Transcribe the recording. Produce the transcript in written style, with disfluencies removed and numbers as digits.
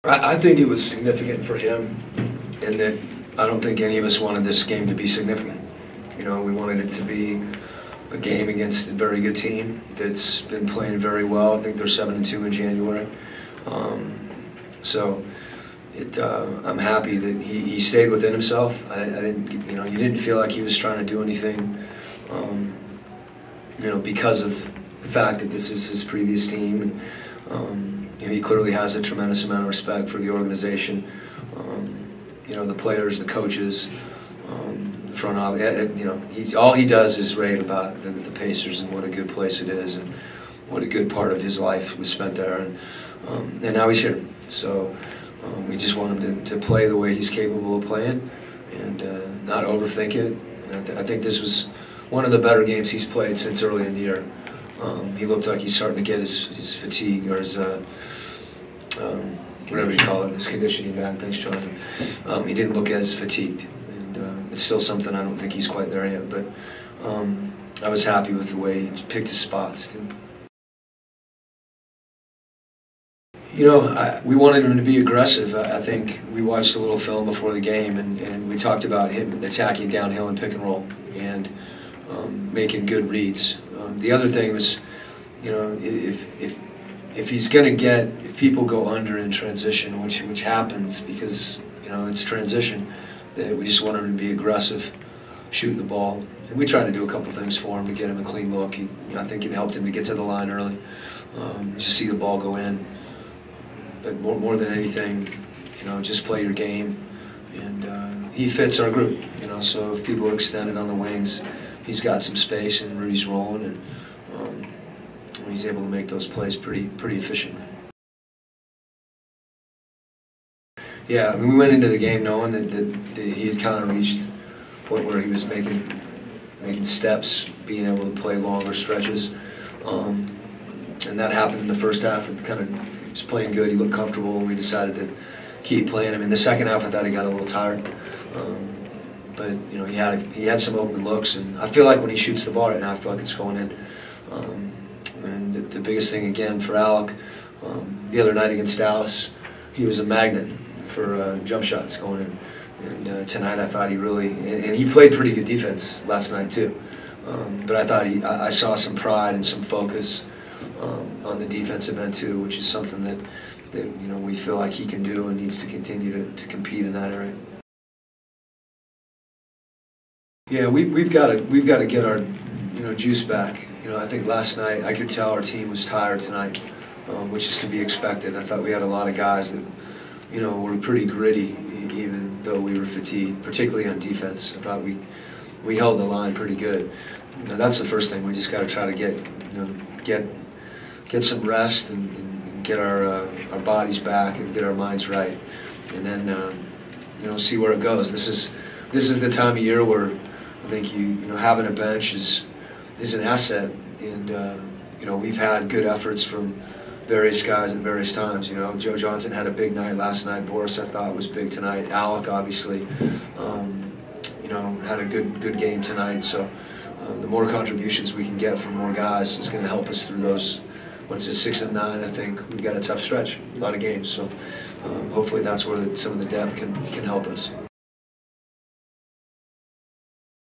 I think it was significant for him in that I don't think any of us wanted this game to be significant. You know, we wanted it to be a game against a very good team that's been playing very well. I think they're 7-2 in January. I'm happy that he stayed within himself. I didn't, you didn't feel like he was trying to do anything, because of the fact that this is his previous team. And, he clearly has a tremendous amount of respect for the organization, the players, the coaches, the front office. All he does is rave about the Pacers and what a good place it is and what a good part of his life was spent there. And now he's here. So we just want him to play the way he's capable of playing and not overthink it. And I think this was one of the better games he's played since early in the year. He looked like he's starting to get his fatigue or his whatever you call it, his conditioning back. Thanks, Jonathan. He didn't look as fatigued, and it's still something I don't think he's quite there yet. But I was happy with the way he picked his spots too. We wanted him to be aggressive. I think we watched a little film before the game, and we talked about him attacking downhill and pick and roll and making good reads. The other thing was, if he's going to if people go under in transition, which happens because it's transition, that we just want him to be aggressive, shooting the ball. And we tried to do a couple things for him to get him a clean look. I think it helped him to get to the line early, just see the ball go in. But more than anything, just play your game. And he fits our group, so if people are extended on the wings, he's got some space and Rudy's rolling, and he's able to make those plays pretty efficiently. Yeah, we went into the game knowing that he had kind of reached a point where he was making steps, being able to play longer stretches, and that happened in the first half. It kind of was playing good. He looked comfortable, and we decided to keep playing him. In the second half, I thought he got a little tired, but he had some open looks, and I feel like when he shoots the ball right now, I feel like it's going in. And the biggest thing again for Alec, the other night against Dallas, he was a magnet for jump shots going in. And tonight I thought he really, and he played pretty good defense last night too. But I thought I saw some pride and some focus on the defensive end too, which is something that we feel like he can do and needs to continue to compete in that area. Yeah, we've got to get our juice back. I think last night I could tell our team was tired tonight, which is to be expected. I thought we had a lot of guys that were pretty gritty, even though we were fatigued, particularly on defense. I thought we held the line pretty good. That's the first thing. We just got to try to get some rest and get our bodies back and get our minds right, and then see where it goes. This is the time of year where I think having a bench is an asset, and we've had good efforts from various guys at various times. Joe Johnson had a big night last night. Boris, I thought, was big tonight. Alec, obviously, had a good game tonight. So the more contributions we can get from more guys is going to help us through those. Once it's 6 and 9, I think we've got a tough stretch, a lot of games. So hopefully that's where some of the depth can help us.